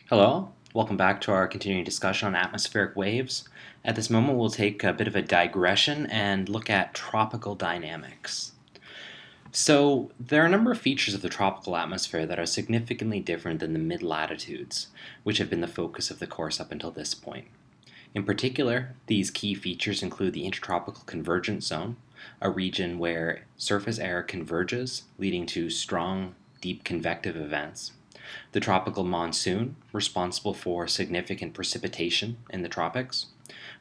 Hello, welcome back to our continuing discussion on atmospheric waves. At this moment, we'll take a bit of a digression and look at tropical dynamics. So, there are a number of features of the tropical atmosphere that are significantly different than the mid-latitudes, which have been the focus of the course up until this point. In particular, these key features include the intertropical convergence zone, a region where surface air converges, leading to strong, deep convective events. The tropical monsoon, responsible for significant precipitation in the tropics.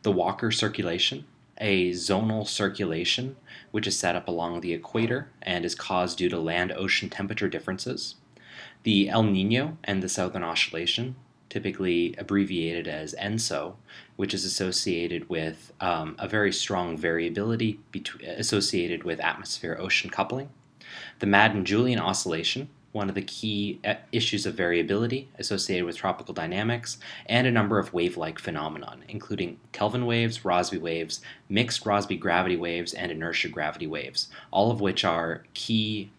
The Walker circulation, a zonal circulation which is set up along the equator and is caused due to land-ocean temperature differences. The El Nino and the Southern Oscillation, typically abbreviated as ENSO, which is associated with a very strong variability associated with atmosphere-ocean coupling. The Madden-Julian oscillation, one of the key issues of variability associated with tropical dynamics, and a number of wave-like phenomenon, including Kelvin waves, Rossby waves, mixed Rossby gravity waves, and inertia gravity waves, all of which are key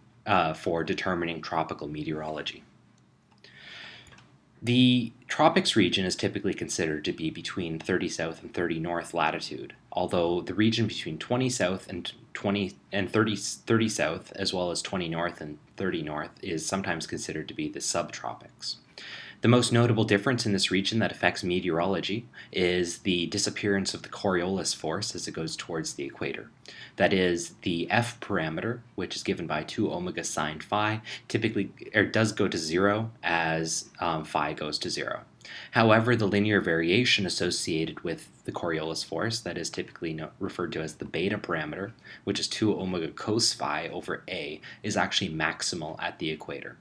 for determining tropical meteorology. The tropics region is typically considered to be between 30 south and 30 north latitude, although the region between 20 south and 30 south, as well as 20 north and 30 north, is sometimes considered to be the subtropics. The most notable difference in this region that affects meteorology is the disappearance of the Coriolis force as it goes towards the equator. That is, the F parameter, which is given by 2 omega sine phi, typically does go to 0 as phi goes to 0. However, the linear variation associated with the Coriolis force, that is typically referred to as the beta parameter, which is 2 omega cos phi over A, is actually maximal at the equator.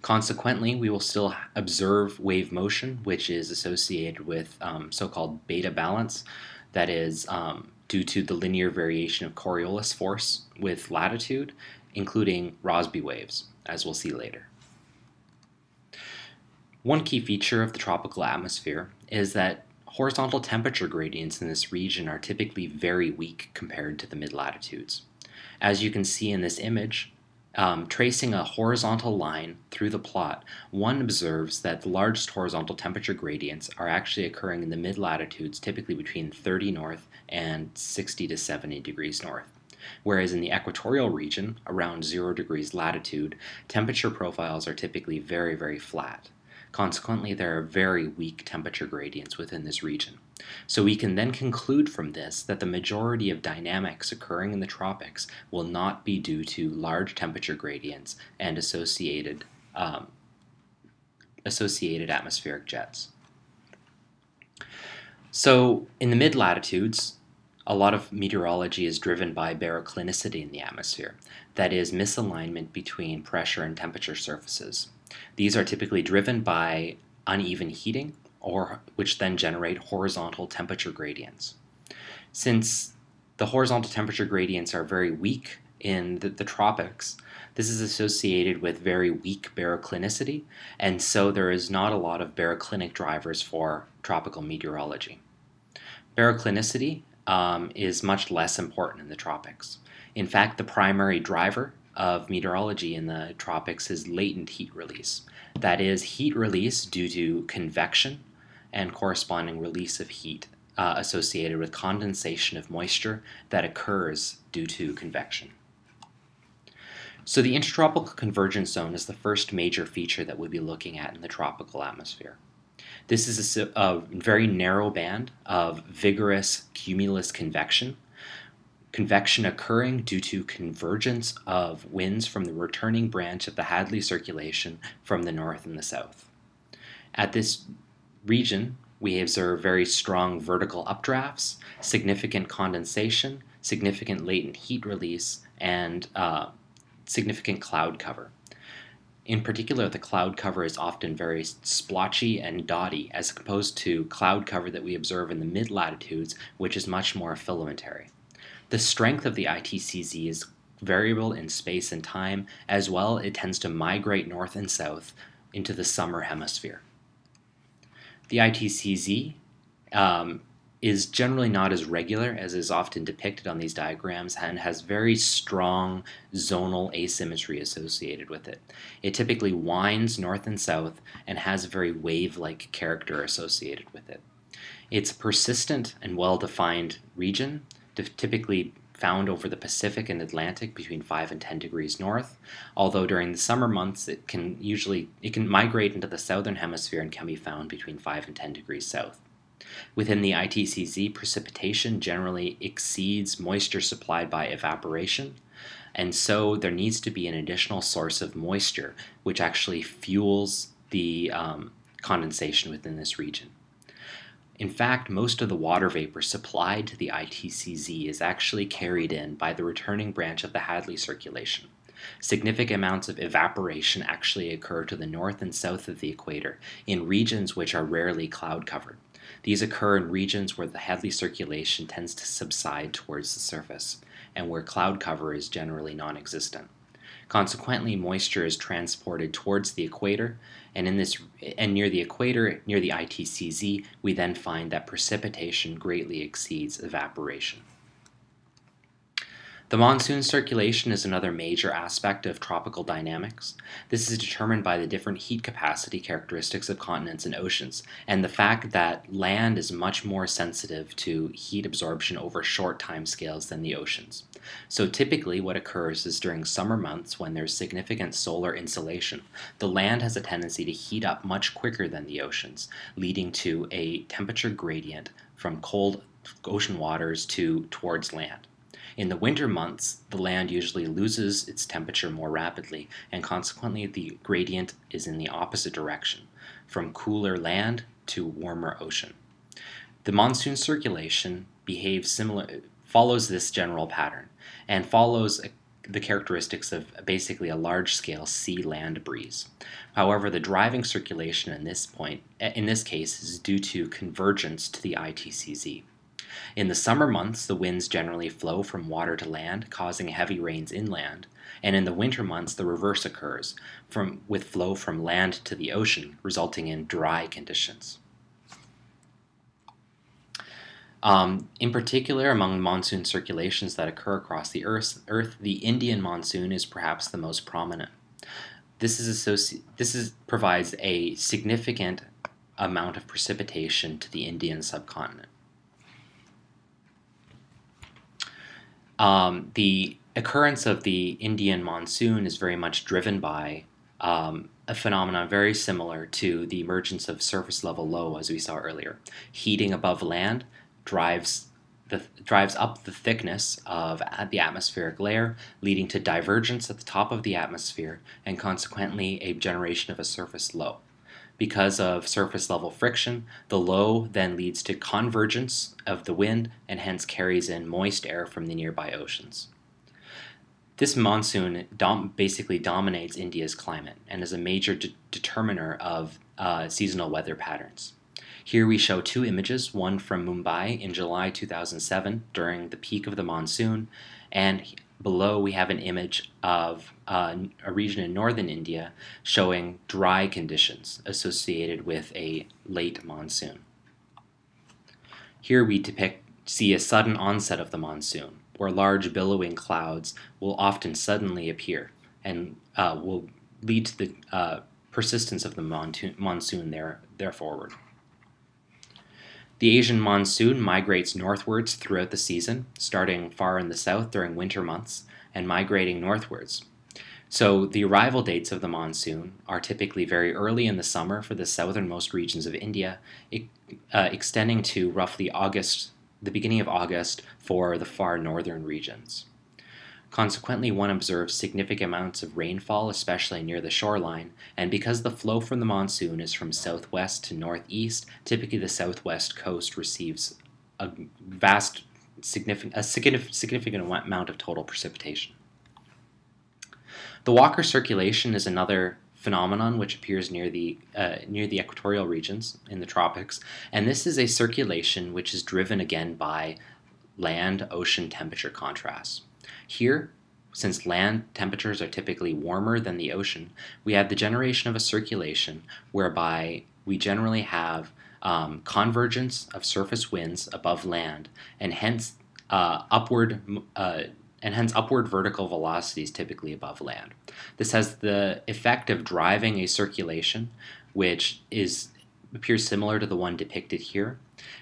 Consequently, we will still observe wave motion, which is associated with so-called beta balance, that is due to the linear variation of Coriolis force with latitude, including Rossby waves, as we'll see later. One key feature of the tropical atmosphere is that horizontal temperature gradients in this region are typically very weak compared to the mid-latitudes. As you can see in this image, tracing a horizontal line through the plot, one observes that the largest horizontal temperature gradients are actually occurring in the mid-latitudes, typically between 30 north and 60 to 70 degrees north. Whereas in the equatorial region, around 0 degrees latitude, temperature profiles are typically very, very flat. Consequently, there are very weak temperature gradients within this region. So we can then conclude from this that the majority of dynamics occurring in the tropics will not be due to large temperature gradients and associated atmospheric jets. So in the mid-latitudes, a lot of meteorology is driven by baroclinicity in the atmosphere, that is, misalignment between pressure and temperature surfaces. These are typically driven by uneven heating, which then generate horizontal temperature gradients. Since the horizontal temperature gradients are very weak in the tropics, this is associated with very weak baroclinicity, and so there is not a lot of baroclinic drivers for tropical meteorology. Baroclinicity is much less important in the tropics. In fact, the primary driver of meteorology in the tropics is latent heat release. That is, heat release due to convection and corresponding release of heat associated with condensation of moisture that occurs due to convection. So the intertropical convergence zone is the first major feature that we'll be looking at in the tropical atmosphere. This is a very narrow band of vigorous cumulus convection occurring due to convergence of winds from the returning branch of the Hadley circulation from the north and the south. At this region, we observe very strong vertical updrafts, significant condensation, significant latent heat release, and significant cloud cover. In particular, the cloud cover is often very splotchy and dotty, as opposed to cloud cover that we observe in the mid-latitudes, which is much more filamentary. The strength of the ITCZ is variable in space and time. As well, it tends to migrate north and south into the summer hemisphere. The ITCZ is generally not as regular as is often depicted on these diagrams and has very strong zonal asymmetry associated with it. It typically winds north and south and has a very wave-like character associated with it. It's a persistent and well-defined region, typically found over the Pacific and Atlantic between 5 and 10 degrees north, although during the summer months it can migrate into the southern hemisphere and can be found between 5 and 10 degrees south. Within the ITCZ, precipitation generally exceeds moisture supplied by evaporation, and so there needs to be an additional source of moisture, which actually fuels the condensation within this region. In fact, most of the water vapor supplied to the ITCZ is actually carried in by the returning branch of the Hadley circulation. Significant amounts of evaporation actually occur to the north and south of the equator in regions which are rarely cloud covered. These occur in regions where the Hadley circulation tends to subside towards the surface and where cloud cover is generally non-existent. Consequently, moisture is transported towards the equator, and near the equator, near the ITCZ, we then find that precipitation greatly exceeds evaporation. The monsoon circulation is another major aspect of tropical dynamics. This is determined by the different heat capacity characteristics of continents and oceans, and the fact that land is much more sensitive to heat absorption over short time scales than the oceans. So typically what occurs is during summer months when there's significant solar insolation, the land has a tendency to heat up much quicker than the oceans, leading to a temperature gradient from cold ocean waters towards land. In the winter months, the land usually loses its temperature more rapidly, and consequently the gradient is in the opposite direction, from cooler land to warmer ocean. The monsoon circulation follows this general pattern, and follows the characteristics of basically a large-scale sea-land breeze. However, the driving circulation in this case is due to convergence to the ITCZ. In the summer months, the winds generally flow from water to land, causing heavy rains inland, and in the winter months the reverse occurs, with flow from land to the ocean, resulting in dry conditions. In particular, among monsoon circulations that occur across the Earth, the Indian monsoon is perhaps the most prominent. This provides a significant amount of precipitation to the Indian subcontinent. The occurrence of the Indian monsoon is very much driven by a phenomenon very similar to the emergence of surface level low, as we saw earlier. Heating above land drives up the thickness of the atmospheric layer, leading to divergence at the top of the atmosphere and consequently a generation of a surface low. Because of surface level friction, the low then leads to convergence of the wind and hence carries in moist air from the nearby oceans. This monsoon basically dominates India's climate and is a major determiner of seasonal weather patterns. Here we show two images, one from Mumbai in July 2007 during the peak of the monsoon, and below we have an image of a region in northern India showing dry conditions associated with a late monsoon. Here we see a sudden onset of the monsoon, where large billowing clouds will often suddenly appear and will lead to the persistence of the monsoon thereafter. The Asian monsoon migrates northwards throughout the season, starting far in the south during winter months and migrating northwards. So the arrival dates of the monsoon are typically very early in the summer for the southernmost regions of India, extending to roughly the beginning of August for the far northern regions. Consequently, one observes significant amounts of rainfall, especially near the shoreline, and because the flow from the monsoon is from southwest to northeast, typically the southwest coast receives a significant amount of total precipitation. The Walker circulation is another phenomenon which appears near the equatorial regions in the tropics, and this is a circulation which is driven again by land-ocean temperature contrasts. Here, since land temperatures are typically warmer than the ocean, we have the generation of a circulation whereby we generally have convergence of surface winds above land, and hence upward vertical velocities typically above land. This has the effect of driving a circulation, which appears similar to the one depicted here.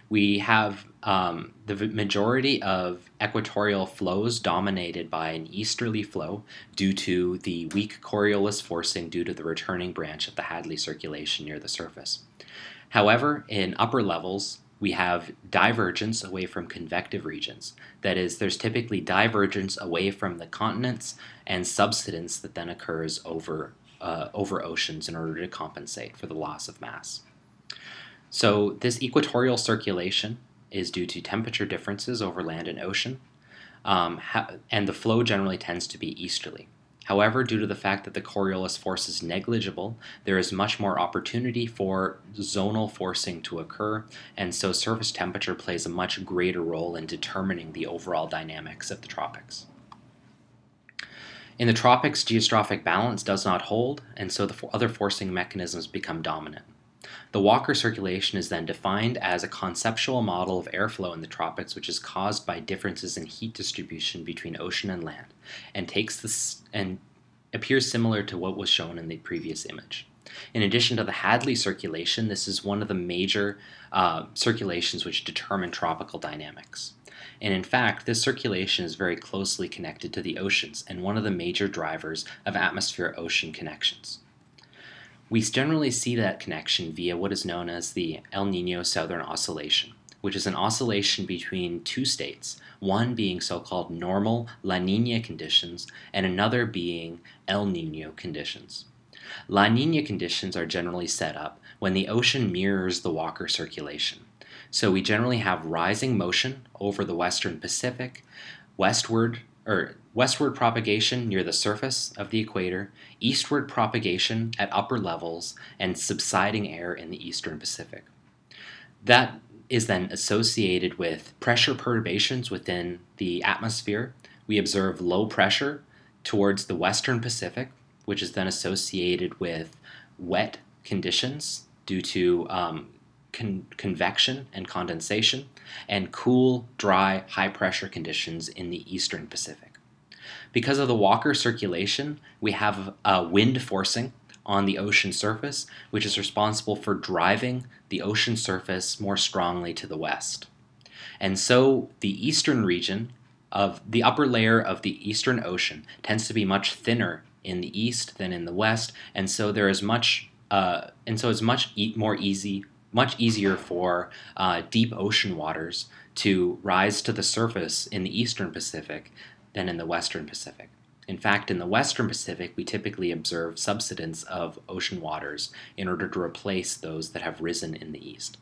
We have the majority of equatorial flows dominated by an easterly flow due to the weak Coriolis forcing due to the returning branch of the Hadley circulation near the surface. However, in upper levels, we have divergence away from convective regions. That is, there's typically divergence away from the continents and subsidence that then occurs over oceans in order to compensate for the loss of mass. So this equatorial circulation is due to temperature differences over land and ocean, and the flow generally tends to be easterly. However, due to the fact that the Coriolis force is negligible, there is much more opportunity for zonal forcing to occur, and so surface temperature plays a much greater role in determining the overall dynamics of the tropics. In the tropics, geostrophic balance does not hold, and so the other forcing mechanisms become dominant. The Walker circulation is then defined as a conceptual model of airflow in the tropics which is caused by differences in heat distribution between ocean and land, and appears similar to what was shown in the previous image. In addition to the Hadley circulation, this is one of the major circulations which determine tropical dynamics. And in fact, this circulation is very closely connected to the oceans and one of the major drivers of atmosphere-ocean connections. We generally see that connection via what is known as the El Nino Southern Oscillation, which is an oscillation between two states, one being so-called normal La Niña conditions and another being El Nino conditions. La Niña conditions are generally set up when the ocean mirrors the Walker circulation. So we generally have rising motion over the western Pacific, westward propagation near the surface of the equator, eastward propagation at upper levels, and subsiding air in the eastern Pacific. That is then associated with pressure perturbations within the atmosphere. We observe low pressure towards the western Pacific, which is then associated with wet conditions due to convection and condensation, and cool, dry, high-pressure conditions in the eastern Pacific. Because of the Walker circulation, we have wind forcing on the ocean surface, which is responsible for driving the ocean surface more strongly to the west. And so the eastern region of the upper layer of the eastern ocean tends to be much thinner in the east than in the west, and so it's much easier for deep ocean waters to rise to the surface in the eastern Pacific than in the western Pacific. In fact, in the western Pacific, we typically observe subsidence of ocean waters in order to replace those that have risen in the east.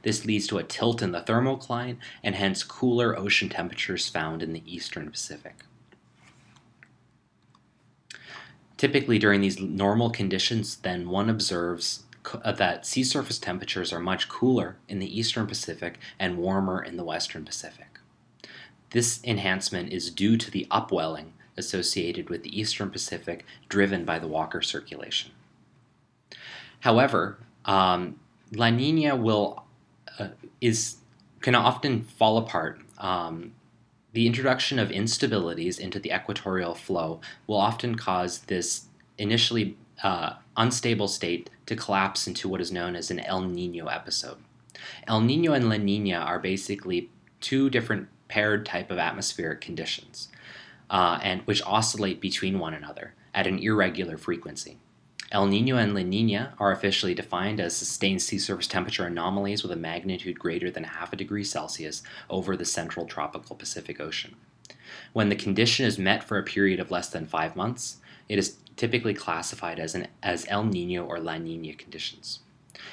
This leads to a tilt in the thermocline and hence cooler ocean temperatures found in the eastern Pacific. Typically during these normal conditions, then one observes that sea surface temperatures are much cooler in the eastern Pacific and warmer in the western Pacific. This enhancement is due to the upwelling associated with the eastern Pacific driven by the Walker circulation. However, La Niña can often fall apart. The introduction of instabilities into the equatorial flow will often cause this initially unstable state to collapse into what is known as an El Nino episode. El Nino and La Nina are basically two different paired type of atmospheric conditions, and which oscillate between one another at an irregular frequency. El Nino and La Nina are officially defined as sustained sea surface temperature anomalies with a magnitude greater than 0.5 degree Celsius over the central tropical Pacific Ocean. When the condition is met for a period of less than 5 months, it is typically classified as El Nino or La Nina conditions.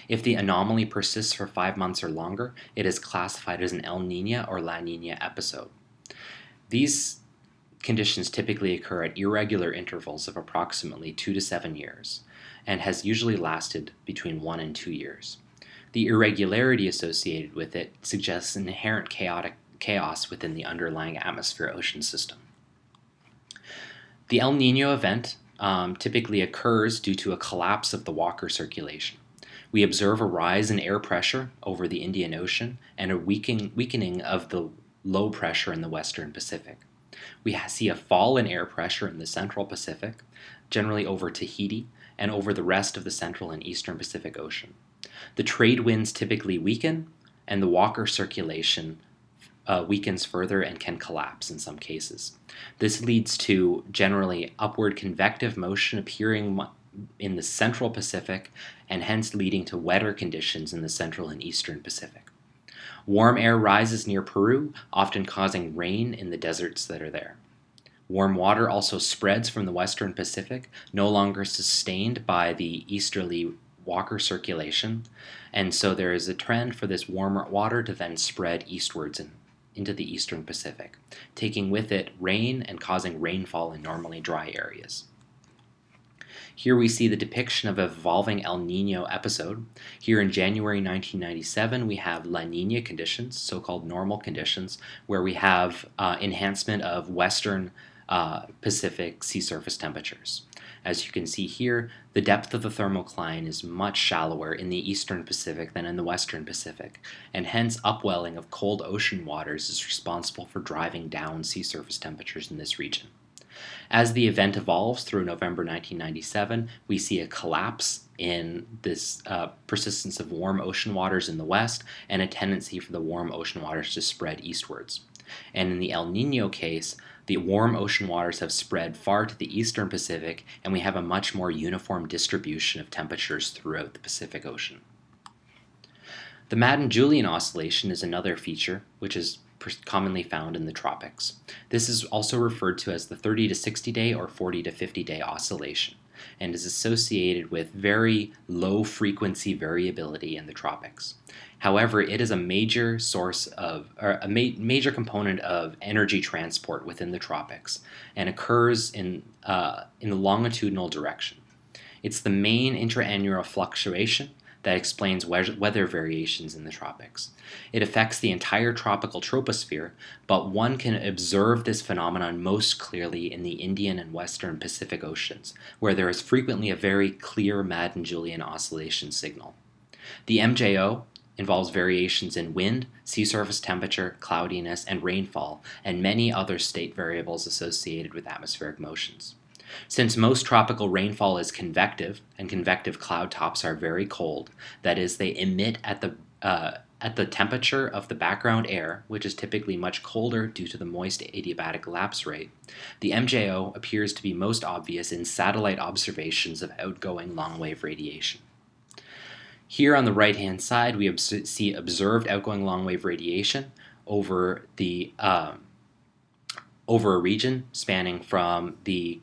If the anomaly persists for 5 months or longer, it is classified as an El Nino or La Nina episode. These conditions typically occur at irregular intervals of approximately 2 to 7 years, and has usually lasted between 1 and 2 years. The irregularity associated with it suggests an inherent chaos within the underlying atmosphere-ocean system. The El Nino event typically occurs due to a collapse of the Walker circulation. We observe a rise in air pressure over the Indian Ocean and a weakening of the low pressure in the Western Pacific. We see a fall in air pressure in the Central Pacific, generally over Tahiti, and over the rest of the Central and Eastern Pacific Ocean. The trade winds typically weaken, and the Walker circulation weakens further and can collapse in some cases. This leads to generally upward convective motion appearing in the Central Pacific and hence leading to wetter conditions in the Central and Eastern Pacific. Warm air rises near Peru, often causing rain in the deserts that are there. Warm water also spreads from the Western Pacific, no longer sustained by the easterly Walker circulation, and so there is a trend for this warmer water to then spread eastwards into the Eastern Pacific, taking with it rain and causing rainfall in normally dry areas. Here we see the depiction of an evolving El Nino episode. Here in January 1997, we have La Nina conditions, so-called normal conditions, where we have enhancement of Western Pacific sea surface temperatures. As you can see here, the depth of the thermocline is much shallower in the Eastern Pacific than in the Western Pacific, and hence upwelling of cold ocean waters is responsible for driving down sea surface temperatures in this region. As the event evolves through November 1997, we see a collapse in this persistence of warm ocean waters in the west and a tendency for the warm ocean waters to spread eastwards. And in the El Nino case, the warm ocean waters have spread far to the Eastern Pacific, and we have a much more uniform distribution of temperatures throughout the Pacific Ocean. The Madden-Julian oscillation is another feature which is commonly found in the tropics. This is also referred to as the 30 to 60 day or 40 to 50 day oscillation, and is associated with very low frequency variability in the tropics. However, it is a major source of, or a major component of energy transport within the tropics, and occurs in the longitudinal direction. It's the main interannual fluctuation that explains weather variations in the tropics. It affects the entire tropical troposphere, but one can observe this phenomenon most clearly in the Indian and Western Pacific Oceans, where there is frequently a very clear Madden-Julian oscillation signal. The MJO involves variations in wind, sea surface temperature, cloudiness, and rainfall, and many other state variables associated with atmospheric motions. Since most tropical rainfall is convective, and convective cloud tops are very cold, that is, they emit at the temperature of the background air, which is typically much colder due to the moist adiabatic lapse rate, the MJO appears to be most obvious in satellite observations of outgoing long-wave radiation. Here on the right-hand side, we see observed outgoing long-wave radiation over a region spanning from the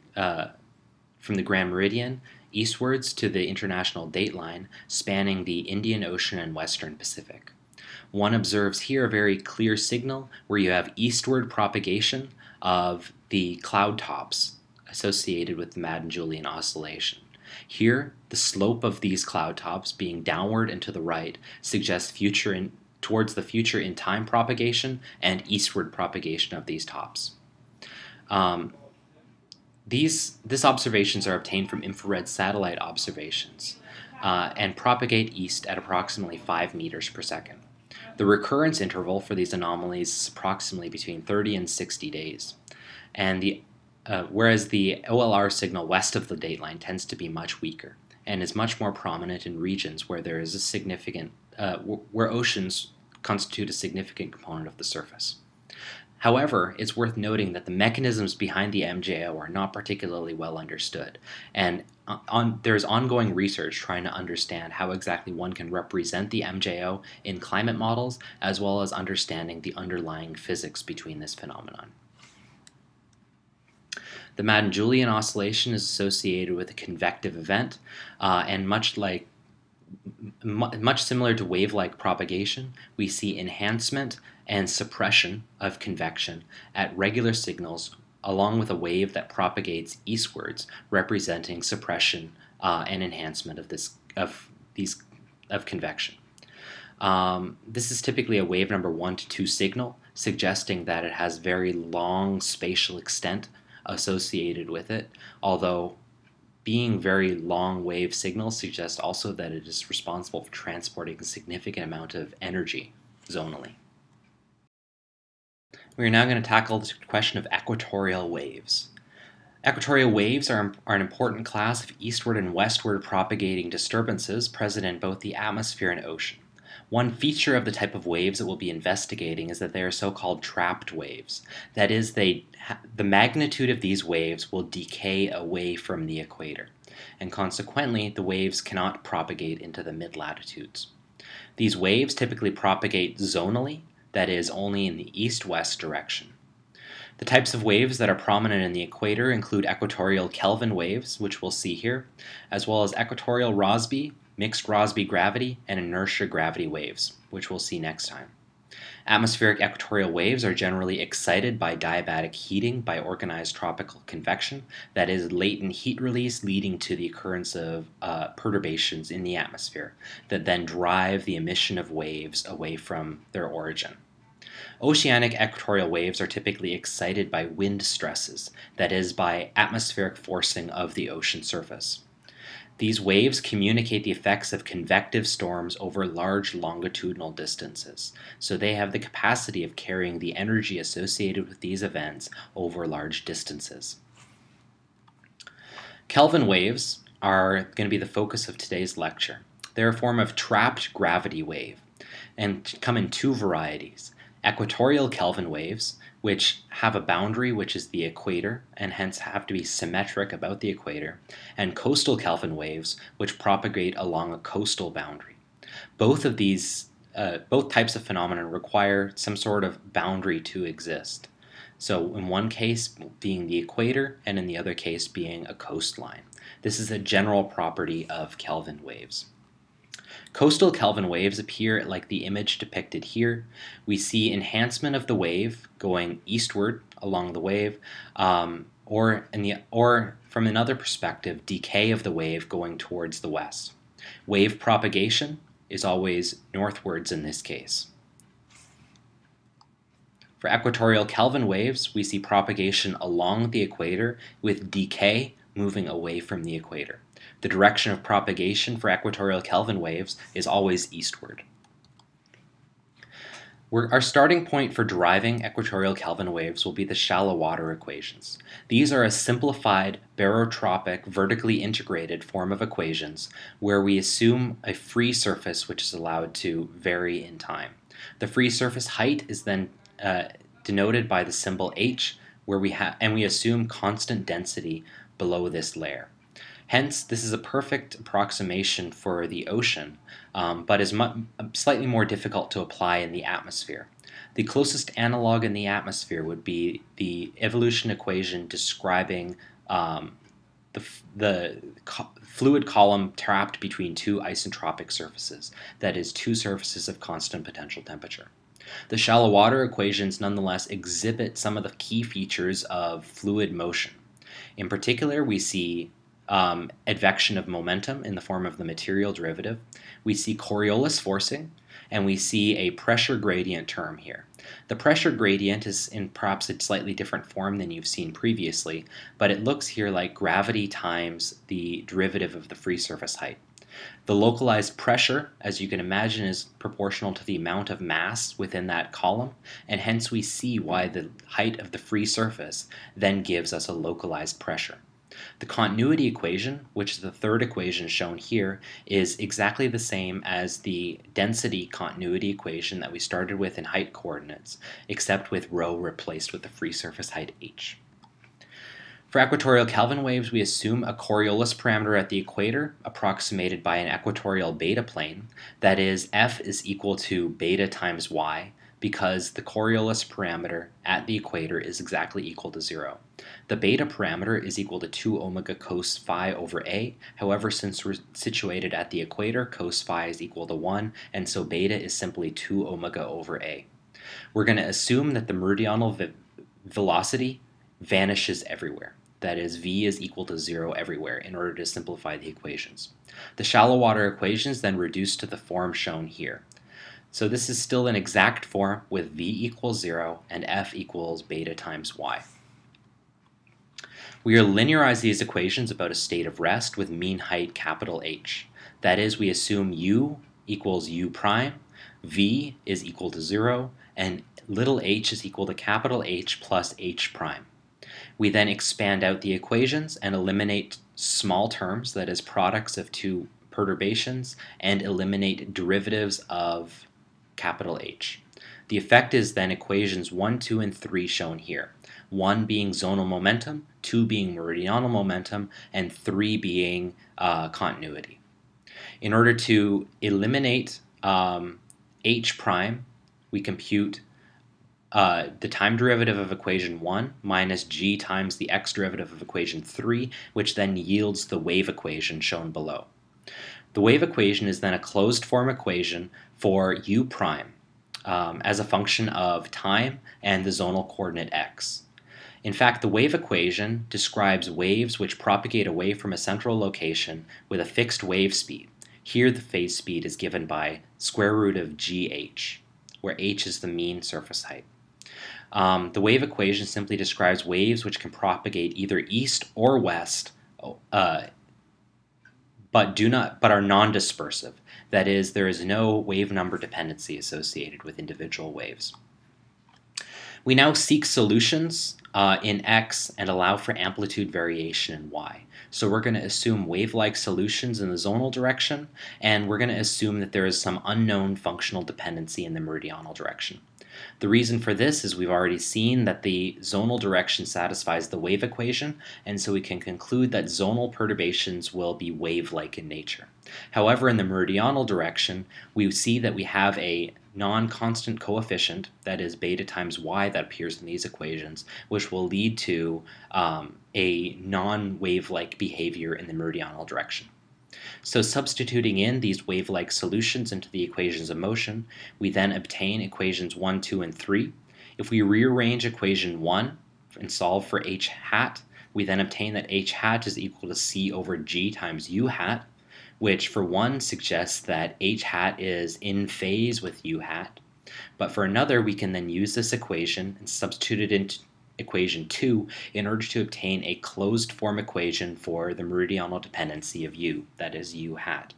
Grand Meridian eastwards to the international dateline, spanning the Indian Ocean and Western Pacific. One observes here a very clear signal where you have eastward propagation of the cloud tops associated with the Madden-Julian oscillation. Here, the slope of these cloud tops being downward and to the right suggests towards the future in time propagation and eastward propagation of these tops. These observations are obtained from infrared satellite observations and propagate east at approximately 5 meters per second. The recurrence interval for these anomalies is approximately between 30 and 60 days, and whereas the OLR signal west of the dateline tends to be much weaker and is much more prominent in regions where there is a significant, where oceans constitute a significant component of the surface. However, it's worth noting that the mechanisms behind the MJO are not particularly well understood, and there's ongoing research trying to understand how exactly one can represent the MJO in climate models, as well as understanding the underlying physics between this phenomenon. The Madden-Julian oscillation is associated with a convective event, and much similar to wave-like propagation, we see enhancement and suppression of convection at regular signals, along with a wave that propagates eastwards, representing suppression and enhancement of convection. This is typically a wave number 1 to 2 signal, suggesting that it has very long spatial extent associated with it, although being very long wave signals suggests also that it is responsible for transporting a significant amount of energy zonally. We are now going to tackle the question of equatorial waves. Equatorial waves are an important class of eastward and westward propagating disturbances present in both the atmosphere and ocean. One feature of the type of waves that we'll be investigating is that they are so-called trapped waves. That is, the magnitude of these waves will decay away from the equator, and consequently the waves cannot propagate into the mid-latitudes. These waves typically propagate zonally, that is, only in the east-west direction. The types of waves that are prominent in the equator include equatorial Kelvin waves, which we'll see here, as well as equatorial Rossby, mixed Rossby gravity, and inertia gravity waves, which we'll see next time. Atmospheric equatorial waves are generally excited by diabatic heating by organized tropical convection, that is, latent heat release leading to the occurrence of perturbations in the atmosphere that then drive the emission of waves away from their origin. Oceanic equatorial waves are typically excited by wind stresses, that is, by atmospheric forcing of the ocean surface. These waves communicate the effects of convective storms over large longitudinal distances, so they have the capacity of carrying the energy associated with these events over large distances. Kelvin waves are going to be the focus of today's lecture. They're a form of trapped gravity wave and come in two varieties. Equatorial Kelvin waves, which have a boundary which is the equator and hence have to be symmetric about the equator, and coastal Kelvin waves, which propagate along a coastal boundary. Both types of phenomena require some sort of boundary to exist. So in one case being the equator and in the other case being a coastline. This is a general property of Kelvin waves. Coastal Kelvin waves appear like the image depicted here. We see enhancement of the wave going eastward along the wave, or from another perspective, decay of the wave going towards the west. Wave propagation is always northwards in this case. For equatorial Kelvin waves, we see propagation along the equator with decay moving away from the equator. The direction of propagation for equatorial Kelvin waves is always eastward. Our starting point for deriving equatorial Kelvin waves will be the shallow water equations. These are a simplified barotropic vertically integrated form of equations where we assume a free surface which is allowed to vary in time. The free surface height is then denoted by the symbol h, and we assume constant density below this layer. Hence, this is a perfect approximation for the ocean, but is slightly more difficult to apply in the atmosphere. The closest analog in the atmosphere would be the evolution equation describing the fluid column trapped between two isentropic surfaces, that is, two surfaces of constant potential temperature. The shallow water equations nonetheless exhibit some of the key features of fluid motion. In particular, we see advection of momentum in the form of the material derivative. We see Coriolis forcing, and we see a pressure gradient term here. The pressure gradient is in perhaps a slightly different form than you've seen previously, but it looks here like gravity times the derivative of the free surface height. The localized pressure, as you can imagine, is proportional to the amount of mass within that column, and hence we see why the height of the free surface then gives us a localized pressure. The continuity equation, which is the third equation shown here, is exactly the same as the density continuity equation that we started with in height coordinates, except with rho replaced with the free surface height h. For equatorial Kelvin waves, we assume a Coriolis parameter at the equator, approximated by an equatorial beta plane, that is, f is equal to beta times y, because the Coriolis parameter at the equator is exactly equal to 0. The beta parameter is equal to 2 omega cos phi over a. However, since we're situated at the equator, cos phi is equal to 1, and so beta is simply 2 omega over a. We're going to assume that the meridional velocity vanishes everywhere. That is, v is equal to 0 everywhere in order to simplify the equations. The shallow water equations then reduce to the form shown here. So this is still an exact form with v equals 0 and f equals beta times y. We will linearize these equations about a state of rest with mean height capital H. That is, we assume u equals u prime, v is equal to 0, and little h is equal to capital H plus h prime. We then expand out the equations and eliminate small terms, that is, products of two perturbations, and eliminate derivatives of capital H. The effect is then equations 1, 2, and 3 shown here. 1 being zonal momentum, 2 being meridional momentum, and 3 being continuity. In order to eliminate h prime, we compute the time derivative of equation 1 minus g times the x derivative of equation 3, which then yields the wave equation shown below. The wave equation is then a closed form equation for u prime as a function of time and the zonal coordinate x. In fact, the wave equation describes waves which propagate away from a central location with a fixed wave speed. Here the phase speed is given by square root of gh, where h is the mean surface height. The wave equation simply describes waves which can propagate either east or west, but are non-dispersive. That is, there is no wave number dependency associated with individual waves. We now seek solutions in x and allow for amplitude variation in y. So we're going to assume wave-like solutions in the zonal direction, and we're going to assume that there is some unknown functional dependency in the meridional direction. The reason for this is we've already seen that the zonal direction satisfies the wave equation, and so we can conclude that zonal perturbations will be wave-like in nature. However, in the meridional direction, we see that we have a non-constant coefficient, that is beta times y, that appears in these equations, which will lead to a non-wave-like behavior in the meridional direction. So substituting in these wave-like solutions into the equations of motion, we then obtain equations 1, 2, and 3. If we rearrange equation 1 and solve for h hat, we then obtain that h hat is equal to c over g times u hat, which for one suggests that h hat is in phase with u hat. But for another, we can then use this equation and substitute it into equation 2 in order to obtain a closed form equation for the meridional dependency of u, that is u hat.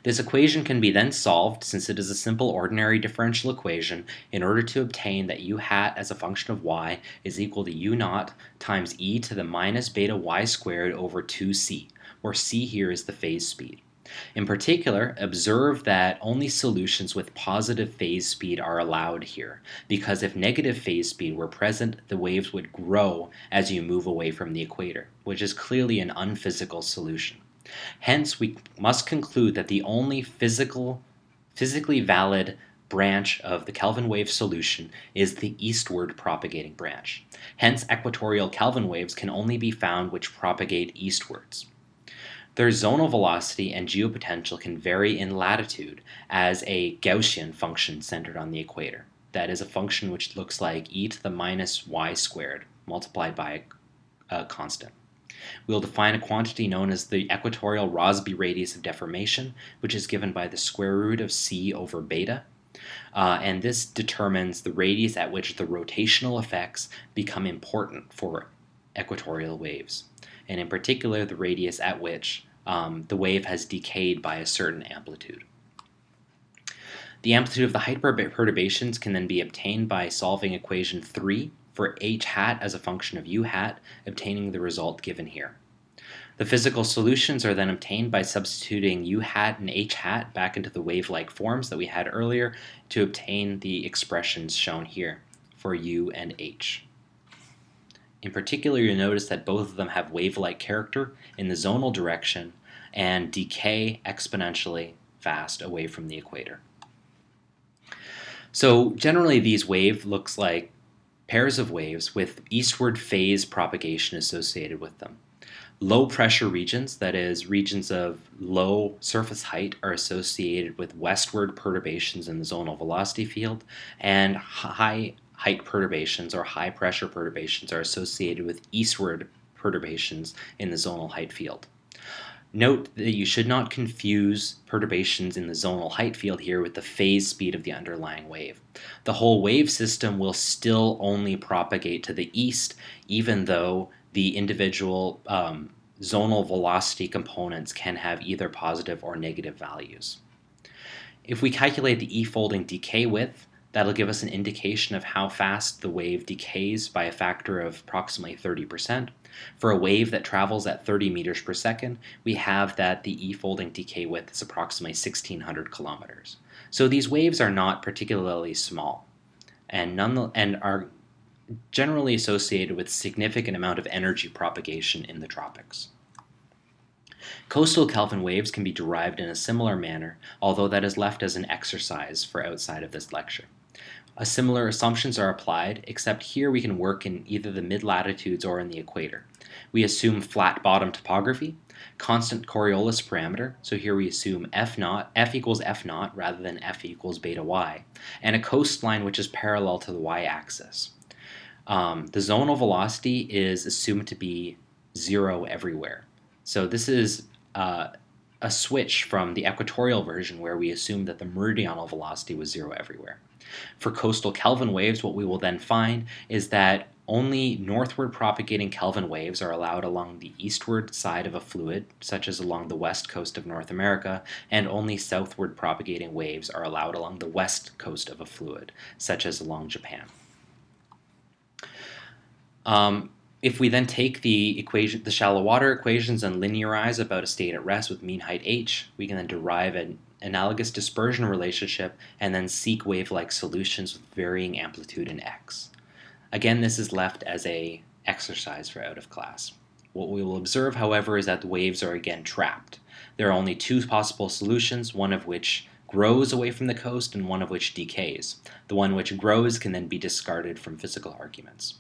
This equation can be then solved, since it is a simple ordinary differential equation, in order to obtain that u hat as a function of y is equal to u naught times e to the minus beta y squared over 2c, where c here is the phase speed. In particular, observe that only solutions with positive phase speed are allowed here, because if negative phase speed were present, the waves would grow as you move away from the equator, which is clearly an unphysical solution. Hence, we must conclude that the only physically valid branch of the Kelvin wave solution is the eastward propagating branch. Hence, equatorial Kelvin waves can only be found which propagate eastwards. Their zonal velocity and geopotential can vary in latitude as a Gaussian function centered on the equator. That is a function which looks like e to the minus y squared multiplied by a constant. We'll define a quantity known as the equatorial Rossby radius of deformation, which is given by the square root of c over beta. And this determines the radius at which the rotational effects become important for equatorial waves, and in particular the radius at which the wave has decayed by a certain amplitude. The amplitude of the height perturbations can then be obtained by solving equation 3 for h hat as a function of u hat, obtaining the result given here. The physical solutions are then obtained by substituting u hat and h hat back into the wave-like forms that we had earlier to obtain the expressions shown here for u and h. In particular, you'll notice that both of them have wave-like character in the zonal direction and decay exponentially fast away from the equator. So generally these waves looks like pairs of waves with eastward phase propagation associated with them. Low pressure regions, that is regions of low surface height, are associated with westward perturbations in the zonal velocity field, and high height perturbations or high pressure perturbations are associated with eastward perturbations in the zonal height field. Note that you should not confuse perturbations in the zonal height field here with the phase speed of the underlying wave. The whole wave system will still only propagate to the east, even though the individual zonal velocity components can have either positive or negative values. If we calculate the e-folding decay width, that'll give us an indication of how fast the wave decays by a factor of approximately 30%. For a wave that travels at 30 meters per second, we have that the e-folding decay width is approximately 1,600 kilometers. So these waves are not particularly small and are generally associated with significant amount of energy propagation in the tropics. Coastal Kelvin waves can be derived in a similar manner, although that is left as an exercise for outside of this lecture. Similar assumptions are applied, except here we can work in either the mid-latitudes or in the equator. We assume flat bottom topography, constant Coriolis parameter, so here we assume f equals f naught rather than f equals beta y, and a coastline which is parallel to the y-axis. The zonal velocity is assumed to be 0 everywhere. So this is a switch from the equatorial version where we assume that the meridional velocity was 0 everywhere. For coastal Kelvin waves, what we will then find is that only northward propagating Kelvin waves are allowed along the eastward side of a fluid, such as along the west coast of North America, and only southward propagating waves are allowed along the west coast of a fluid, such as along Japan. If we then take the shallow water equations and linearize about a state at rest with mean height h, we can then derive an analogous dispersion relationship and then seek wave-like solutions with varying amplitude in x. Again, this is left as an exercise for out of class. What we will observe, however, is that the waves are again trapped. There are only two possible solutions, one of which grows away from the coast and one of which decays. The one which grows can then be discarded from physical arguments.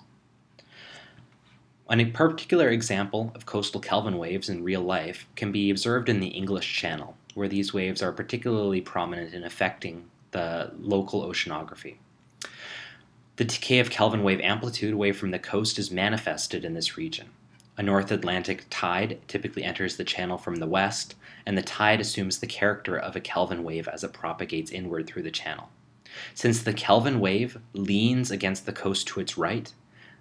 A particular example of coastal Kelvin waves in real life can be observed in the English Channel, where these waves are particularly prominent in affecting the local oceanography. The decay of Kelvin wave amplitude away from the coast is manifested in this region. A North Atlantic tide typically enters the channel from the west, and the tide assumes the character of a Kelvin wave as it propagates inward through the channel. Since the Kelvin wave leans against the coast to its right,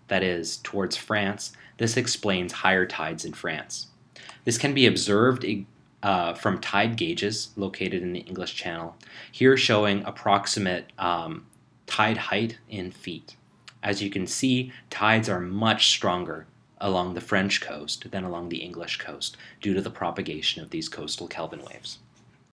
that is, towards France, this explains higher tides in France. This can be observed from tide gauges located in the English Channel, here showing approximate tide height in feet. As you can see, tides are much stronger along the French coast than along the English coast due to the propagation of these coastal Kelvin waves.